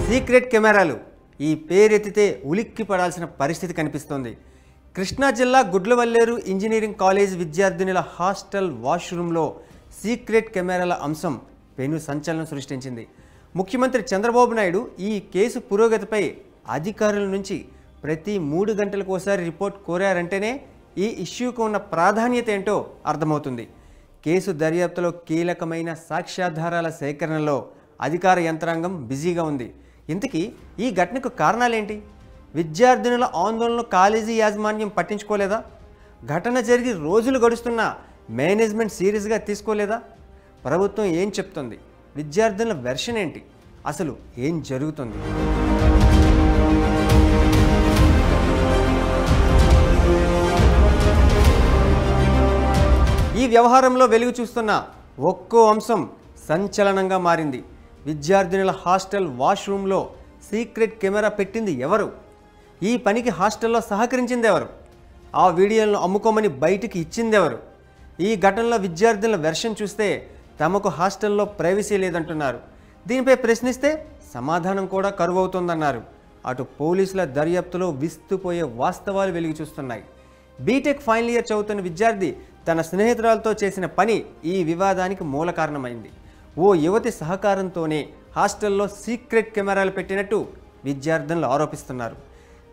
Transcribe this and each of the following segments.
Secret కెమెరాలు ఈ పేరెత్తితే ఉలిక్కి పడాల్సిన పరిస్థితి కనిపిస్తోంది. కృష్ణా జిల్లా గుడ్లవల్లేరు ఇంజనీరింగ్ కాలేజ్ విద్యార్థినుల హాస్టల్ వాష్రూమ్లో సీక్రెట్ కెమెరాల అంశం పెను సంచలనం సృష్టించింది. ముఖ్యమంత్రి చంద్రబాబు నాయుడు ఈ కేసు పురోగతిపై అధికారుల నుంచి ప్రతి 3 గంటలకు ఒకసారి రిపోర్ట్ కోరారంటేనే ఈ ఇష్యూకు ఉన్న ప్రాధాన్యత ఏంటో అర్థమవుతుంది. కేసు దర్యాప్తులో కీలకమైన సాక్ష్యాధారాల సేకరణలో అధికార యంత్రాంగం బిజీగా ఉంది. ఇంతకీ ఈ ఘటనకు కారణాలేంటి? విద్యార్థినుల ఆందోళనలు కాలేజీ యాజమాన్యం పట్టించుకోలేదా? ఘటన జరిగి రోజులు గడుస్తున్నా మేనేజ్మెంట్ సీరియస్గా తీసుకోలేదా? ప్రభుత్వం ఏం చెప్తుంది? విద్యార్థుల వెర్షన్ ఏంటి? అసలు ఏం జరుగుతుంది? ఈ వ్యవహారంలో వెలుగు చూస్తున్న ఒక్కో అంశం సంచలనంగా మారింది. విద్యార్థినుల హాస్టల్ వాష్రూమ్లో సీక్రెట్ కెమెరా పెట్టింది ఎవరు? ఈ పనికి హాస్టల్లో సహకరించింది ఎవరు? ఆ వీడియోలను అమ్ముకోమని బయటికి ఇచ్చింది ఎవరు? ఈ ఘటనలో విద్యార్థుల వెర్షన్ చూస్తే తమకు హాస్టల్లో ప్రైవసీ లేదంటున్నారు. దీనిపై ప్రశ్నిస్తే సమాధానం కూడా కరువవుతోందన్నారు. అటు పోలీసుల దర్యాప్తులో విస్తుపోయే వాస్తవాలు వెలుగు చూస్తున్నాయి. బీటెక్ ఫైనల్ ఇయర్ చదువుతున్న విద్యార్థి తన స్నేహితురాలతో చేసిన పని ఈ వివాదానికి మూల కారణమైంది. ఓ యువతి సహకారంతోనే హాస్టల్లో సీక్రెట్ కెమెరాలు పెట్టినట్టు విద్యార్థులు ఆరోపిస్తున్నారు.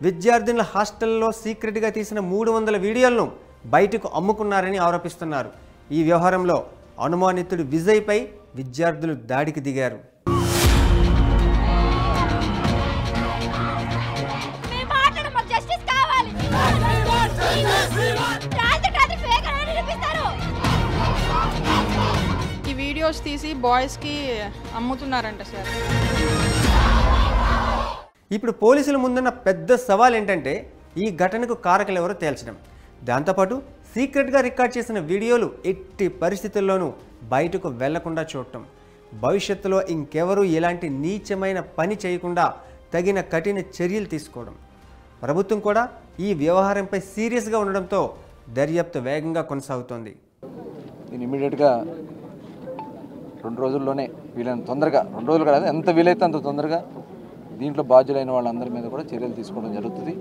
విద్యార్థుల హాస్టల్లో సీక్రెట్గా తీసిన 300 వీడియోలను బయటకు అమ్ముకున్నారని ఆరోపిస్తున్నారు. ఈ వ్యవహారంలో అనుమానితుడు విజయ్పై విద్యార్థులు దాడికి దిగారు. ఈ వీడియోస్ తీసి బాయ్స్కి అమ్ముతున్నారంట సార్. ఇప్పుడు పోలీసుల ముందున్న పెద్ద సవాల్ ఏంటంటే ఈ ఘటనకు కారకులు ఎవరో తేల్చడం. దాంతోపాటు సీక్రెట్గా రికార్డ్ చేసిన వీడియోలు ఎట్టి పరిస్థితుల్లోనూ బయటకు వెళ్లకుండా చూడటం. భవిష్యత్తులో ఇంకెవరూ ఇలాంటి నీచమైన పని చేయకుండా తగిన కఠిన చర్యలు తీసుకోవడం. ప్రభుత్వం కూడా ఈ వ్యవహారంపై సీరియస్గా ఉండడంతో దర్యాప్తు వేగంగా కొనసాగుతోంది. నేను ఇమీడియట్గా 2 రోజుల్లోనే వీలైన తొందరగా 2 రోజులు కాదు, ఎంత వీలైతే అంత తొందరగా దీంట్లో బాధ్యులైన వాళ్ళందరి మీద కూడా చర్యలు తీసుకోవడం జరుగుతుంది.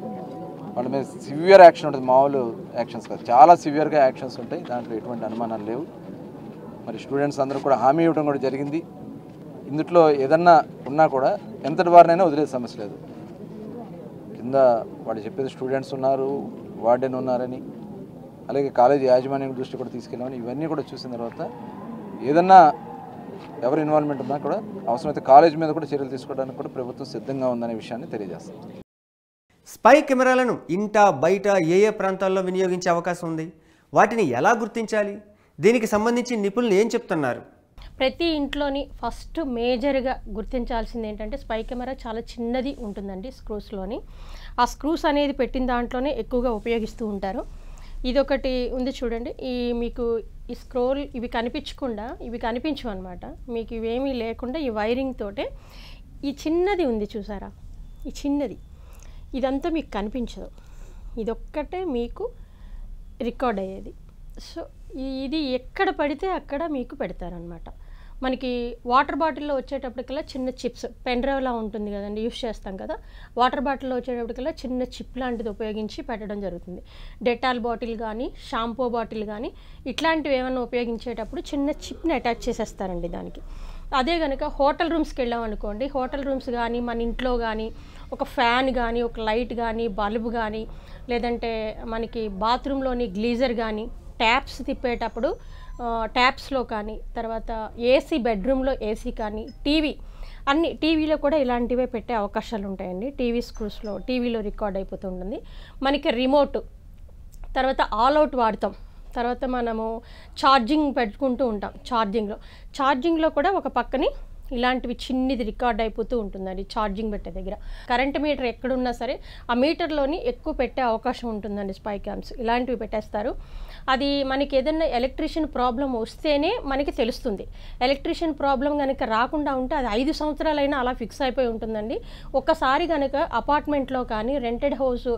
వాళ్ళ మీద సివియర్ యాక్షన్ ఉంటుంది. మామూలు యాక్షన్స్ కాదు, చాలా సివియర్గా యాక్షన్స్ ఉంటాయి. దాంట్లో ఎటువంటి అనుమానాలు లేవు. మరి స్టూడెంట్స్ అందరూ కూడా హామీ ఇవ్వడం కూడా జరిగింది. ఇందులో ఏదన్నా ఉన్నా కూడా ఎంతటి వారినైనా వదిలే సమస్య లేదు. కింద వాళ్ళు చెప్పేది స్టూడెంట్స్ ఉన్నారు, వార్డెన్ ఉన్నారని, అలాగే కాలేజీ యాజమాన్యం దృష్టి కూడా తీసుకెళ్ళామని, ఇవన్నీ కూడా చూసిన తర్వాత ఏదన్నా ఎవరు ఇన్వాల్వ్మెంట్ ఉన్నా కూడా అవసరమైతే కాలేజ్ మీద కూడా చర్యలు తీసుకోవడానికి కూడా ప్రభుత్వం సిద్ధంగా ఉందనే విషయాన్ని తెలియజేస్తుంది. స్పై కెమెరాలను ఇంటా బయట ఏ ప్రాంతాల్లో వినియోగించే అవకాశం ఉంది? వాటిని ఎలా గుర్తించాలి? దీనికి సంబంధించి నిపుణులు ఏం చెప్తున్నారు? ప్రతి ఇంట్లోని ఫస్ట్ మేజర్గా గుర్తించాల్సింది ఏంటంటే స్పై కెమెరా చాలా చిన్నది ఉంటుందండి స్క్రూస్లోని. ఆ స్క్రూస్ అనేది పెట్టిన దాంట్లోనే ఎక్కువగా ఉపయోగిస్తూ ఉంటారు. ఇదొకటి ఉంది చూడండి. మీకు ఈ స్క్రోల్ ఇవి కనిపించవు అనమాట. మీకు ఇవేమీ లేకుండా ఈ వైరింగ్ తోటే ఈ చిన్నది ఉంది చూసారా, ఈ చిన్నది ఇదంతా మీకు కనిపించదు. ఇదొక్కటే మీకు రికార్డ్ అయ్యేది. సో ఇది ఎక్కడ పడితే అక్కడ మీకు పెడతారనమాట. మనకి వాటర్ బాటిల్లో వచ్చేటప్పటికల్లా చిన్న చిప్స్, పెన్ డ్రైవ్లా ఉంటుంది కదండి, యూస్ చేస్తాం కదా. వాటర్ బాటిల్లో వచ్చేటప్పటికల్లా చిన్న చిప్ లాంటిది ఉపయోగించి పెట్టడం జరుగుతుంది. డెటాల్ బాటిల్ కానీ, షాంపూ బాటిల్ కానీ ఇట్లాంటివి ఏమైనా ఉపయోగించేటప్పుడు చిన్న చిప్ని అటాచ్ చేసేస్తారండి దానికి. అదే కనుక హోటల్ రూమ్స్కి వెళ్ళామనుకోండి, హోటల్ రూమ్స్ కానీ మన ఇంట్లో కానీ ఒక ఫ్యాన్ కానీ, ఒక లైట్ కానీ, బల్బు కానీ, లేదంటే మనకి బాత్రూంలోని గ్లీజర్ కానీ, ట్యాప్స్ తిప్పేటప్పుడు ట్యాప్స్లో కానీ, తర్వాత ఏసీ బెడ్రూమ్లో ఏసీ కానీ, టీవీలో కూడా ఇలాంటివే పెట్టే అవకాశాలు ఉంటాయండి. టీవీ స్క్రూస్లో టీవీలో రికార్డ్ అయిపోతూ ఉంటుంది. మనకి రిమోట్, తర్వాత ఆల్ అవుట్ వాడతాం. తర్వాత మనము ఛార్జింగ్ పెట్టుకుంటూ ఉంటాం. ఛార్జింగ్లో కూడా ఒక పక్కని ఇలాంటివి చిన్నది రికార్డ్ అయిపోతూ ఉంటుందండి ఛార్జింగ్ పెట్టే దగ్గర. కరెంట్ మీటర్ ఎక్కడున్నా సరే ఆ మీటర్లోని ఎక్కువ పెట్టే అవకాశం ఉంటుందండి స్పై క్యామ్స్. ఇలాంటివి పెట్టేస్తారు. అది మనకి ఏదైనా ఎలక్ట్రీషియన్ ప్రాబ్లం వస్తేనే మనకి తెలుస్తుంది. ఎలక్ట్రీషియన్ ప్రాబ్లం కనుక రాకుండా ఉంటే అది 5 సంవత్సరాలైనా అలా ఫిక్స్ అయిపోయి ఉంటుందండి. ఒక్కసారి కనుక అపార్ట్మెంట్లో కానీ, రెంటెడ్ హౌస్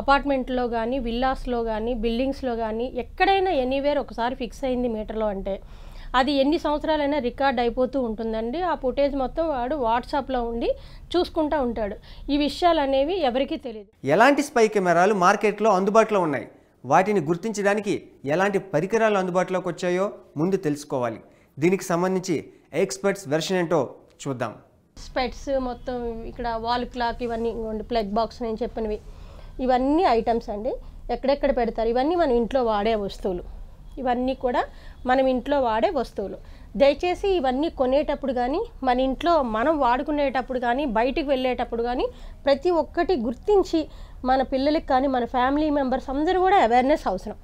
అపార్ట్మెంట్లో కానీ, విల్లాస్లో కానీ, బిల్డింగ్స్లో కానీ ఎక్కడైనా ఎనీవేర్ ఒకసారి ఫిక్స్ అయింది మీటర్లో అంటే అది ఎన్ని సంవత్సరాలైనా రికార్డ్ అయిపోతూ ఉంటుందండి. ఆ ఫుటేజ్ మొత్తం వాడు వాట్సాప్లో ఉండి చూసుకుంటూ ఉంటాడు. ఈ విషయాలు అనేవి ఎవరికీ తెలియదు. ఎలాంటి స్పై కెమెరాలు మార్కెట్లో అందుబాటులో ఉన్నాయి, వాటిని గుర్తించడానికి ఎలాంటి పరికరాలు అందుబాటులోకి వచ్చాయో ముందు తెలుసుకోవాలి. దీనికి సంబంధించి ఎక్స్పర్ట్స్ వెర్షన్ ఏంటో చూద్దాం. స్పెట్స్ మొత్తం ఇక్కడ వాల్ క్లాక్ ఇవన్నీ ప్లగ్ బాక్స్ నేను చెప్పినవి ఇవన్నీ ఐటమ్స్ అండి. ఎక్కడెక్కడ పెడతారు ఇవన్నీ మన ఇంట్లో వాడే వస్తువులు. ఇవన్నీ కూడా మనం ఇంట్లో వాడే వస్తువులు. దయచేసి ఇవన్నీ కొనేటప్పుడు కానీ మన ఇంట్లో మనం వాడుకునేటప్పుడు కానీ బయటికి వెళ్ళేటప్పుడు కానీ ప్రతి ఒక్కటి గుర్తించి మన పిల్లలకి కానీ మన ఫ్యామిలీ మెంబర్స్ అందరూ కూడా అవేర్నెస్ అవసరం.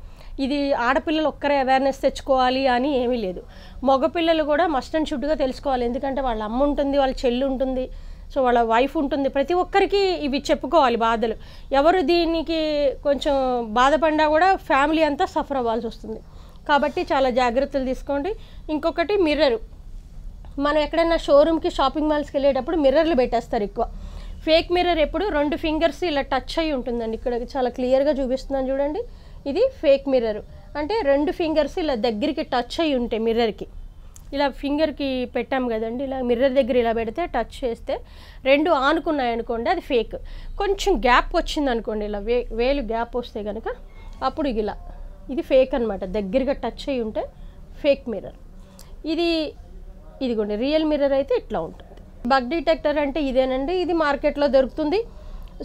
ఇది ఆడపిల్లలు ఒక్కరే అవేర్నెస్ తెచ్చుకోవాలి అని ఏమీ లేదు. మగపిల్లలు కూడా మస్ట్ అండ్ షుడ్గా తెలుసుకోవాలి. ఎందుకంటే వాళ్ళ అమ్మ ఉంటుంది, వాళ్ళ చెల్లి ఉంటుంది, సో వాళ్ళ వైఫ్ ఉంటుంది. ప్రతి ఒక్కరికి ఇవి చెప్పుకోవాలి బాధలు. ఎవరు దీనికి కొంచెం బాధపడినా కూడా ఫ్యామిలీ అంతా సఫర్ అవ్వాల్సి వస్తుంది. కాబట్టి చాలా జాగ్రత్తలు తీసుకోండి. ఇంకొకటి మిర్రరు. మనం ఎక్కడైనా షోరూమ్కి షాపింగ్ మాల్స్కి వెళ్ళేటప్పుడు మిర్రర్లు పెట్టేస్తారు ఎక్కువ. ఫేక్ మిర్రర్ ఎప్పుడు 2 ఫింగర్స్ ఇలా టచ్ అయ్యి ఉంటుందండి. ఇక్కడ చాలా క్లియర్గా చూపిస్తున్నాను చూడండి. ఇది ఫేక్ మిర్రర్ అంటే 2 ఫింగర్స్ ఇలా దగ్గరికి టచ్ అయ్యి ఉంటాయి. మిర్రర్కి ఇలా ఫింగర్కి పెట్టాం కదండి, ఇలా మిర్రర్ దగ్గర ఇలా పెడితే టచ్ చేస్తే 2 ఆనుకున్నాయి అనుకోండి అది ఫేక్. కొంచెం గ్యాప్ వచ్చింది అనుకోండి, ఇలా వేలు గ్యాప్ వస్తే కనుక అప్పుడు ఇలా ఇది ఫేక్ అనమాట. దగ్గరగా టచ్ అయ్యి ఉంటే ఫేక్ మిర్రర్. ఇదిగోండి రియల్ మిర్రర్ అయితే ఇట్లా ఉంటుంది. బగ్ డిటెక్టర్ అంటే ఇదేనండి. ఇది మార్కెట్లో దొరుకుతుంది.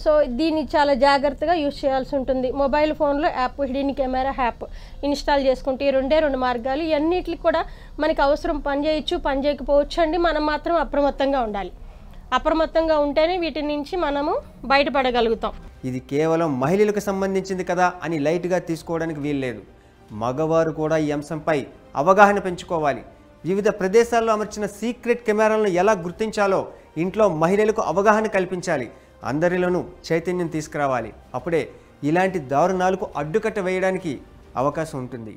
సో దీన్ని చాలా జాగ్రత్తగా యూజ్ చేయాల్సి ఉంటుంది. మొబైల్ ఫోన్లో app hidden camera app install చేసుకుంటే ఈ 2 మార్గాలు. ఇవన్నిటికి కూడా మనకి అవసరం, పని చేయొచ్చు పని చేయకపోవచ్చు అండి. మనం మాత్రం అప్రమత్తంగా ఉండాలి. అప్రమత్తంగా ఉంటేనే వీటి నుంచి మనము బయటపడగలుగుతాం. ఇది కేవలం మహిళలకు సంబంధించింది కదా అని లైట్గా తీసుకోవడానికి వీల్లేదు. మగవారు కూడా ఈ అంశంపై అవగాహన పెంచుకోవాలి. వివిధ ప్రదేశాల్లో అమర్చిన సీక్రెట్ కెమెరాలను ఎలా గుర్తించాలో ఇంట్లో మహిళలకు అవగాహన కల్పించాలి. అందరిలోనూ చైతన్యం తీసుకురావాలి. అప్పుడే ఇలాంటి దారుణాలకు అడ్డుకట్ట వేయడానికి అవకాశం ఉంటుంది.